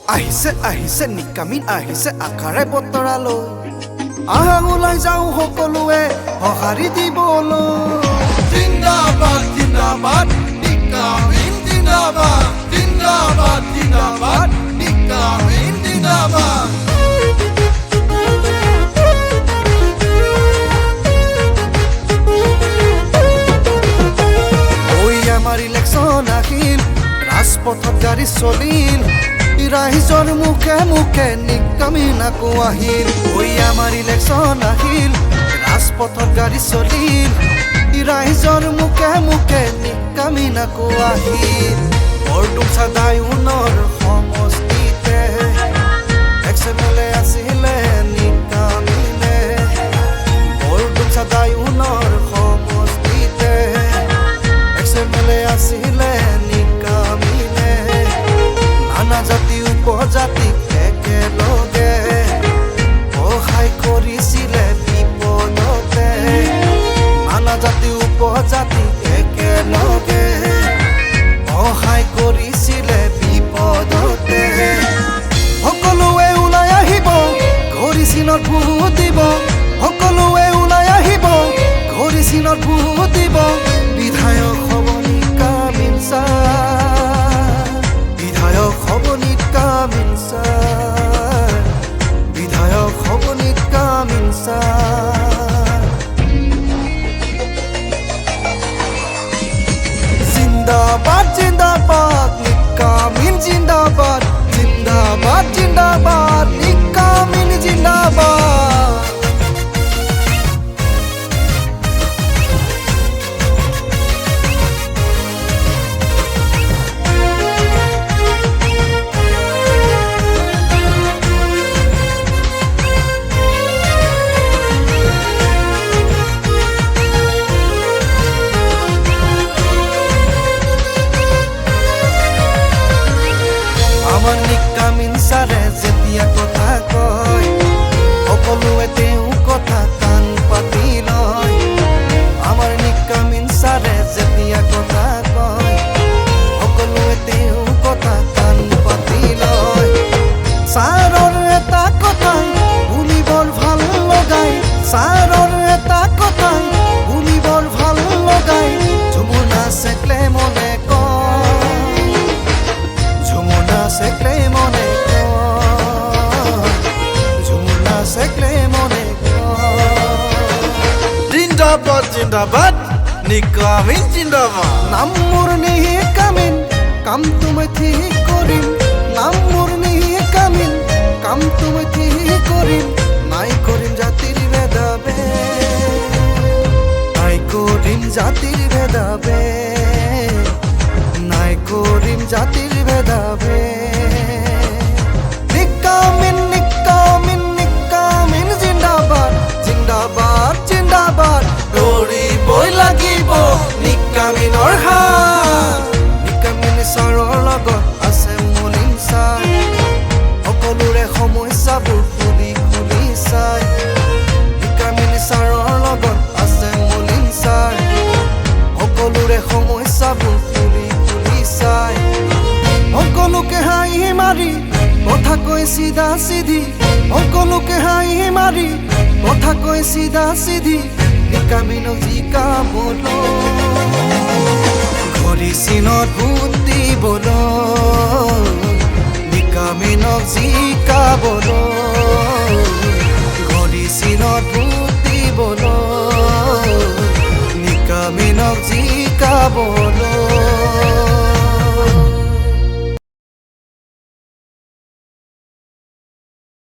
আহিছে আহিছে নিকামিন আহিছে আকাৰে বতৰালৈ আহা ওলাই যাওঁ সকলোৱে সঁহাৰি দিবলৈ জিন্দাবাদ জিন্দাবাদ নিকামিন জিন্দাবাদ জিন্দাবাদ জিন্দাবাদ নিকামিন জিন্দাবাদ আমাৰ ইলেকশ্যন আহিল ৰাজপথত গাড়ী চলিল ৰাইজৰ মুখে মুখে নিকামিন আকৌ আহিল আমাৰ ইলেকশ্যন আহিল ৰাজপথত গাড়ী চলিল ৰাইজৰ মুখে মুখে নিকামিন আকৌ আহিল বৰডুমছা দায়ুনৰ সমষ্টিতে এক্সএমএলএ আছিলে নিকামিনে বৰডুমছা দায়ুনৰ সমষ্টিতে এক্সএমএলএ আছিলে নিকামিনে নানা জাতি উপজাতি একেলগে সহায় কৰিছিলে বিপদতে নানা জাতি উপজাতি একেলগে সহায় কৰিছিলে বিপদতে সকলোৱে ওলাই আহিব ঘড়ী চিনত ভোট দিব সকলোৱে ওলাই আহিব ঘড়ী চিনত ভোট দিব বিধায়ক হ'ব নিকামিন ছাৰ বিধায়ক হ'ব নিকামিন ছাৰ বিধায়ক হ'ব নিকামিন ছাৰ জিন্দাবাদ জিন্দাবাদ নিকামিন জিন্দাবাদ জিন্দাবাদ জিন্দাবাদ নিকামিন জিন্দাবাদ আমাৰ নিকামিন ছাৰে যেতিয়া কথা কয় সকলোৱে তেওঁ কথা কাণ পাতি লয় আমাৰ নিকামিন ছাৰে যেতিয়া কথা কয় সকলোৱে তেওঁ কথা কাণ পাতি লয় ছাৰৰ এটা কথা শুনিবৰ ভাল লগাই ছাৰৰ এটা কথা শুনিবৰ ভাল লগাই যমুনা চেকলে মনে কয় যমুনা চেকলে মনে যমুনা চেকলে মনে জিন্দাবাদ জিন্দাবাদ নিকামিন জিন্দাবাদ নাম মোৰ নিকামিন কামটো মই ঠিক কৰিম নাম মোৰ নিকামিন কামটো মই ঠিক কৰিম নাই কৰিম জাতিৰ ভেদাভেদ নাই কৰিম জাতিৰ ভেদাভেদ নাই কৰিম জাতিৰ ভেদাভেদ নিকামিন নিকামিন নিকামিন জিন্দাবাদ জিন্দাবাদ জিন্দাবাদ দৌৰিবই লাগিব নিকামিনৰ হাত নিকামিন ছাৰৰ লগত আছে মলিন ছাৰ সকলোৰে সমস্যাবোৰ খুলি খুলি চাই নিকামিন ছাৰৰ লগত আছে মলিন ছাৰ সকলোৰে সমস্যাবোৰ খুলি খুলি চাই সকলোকে হাঁহি মাৰি কথা কৈ চিধা চিধি সকলোকে হাঁহি মাৰি কথা কৈ চিধা চিধি নিকামিনক জিকাবলৈ ঘড়ী চিনত ভোট দিবলৈ নিকামিনক জিকাবলৈ ঘড়ী চিনত ভোট দিবলৈ নিকামিনক জিকাবলৈ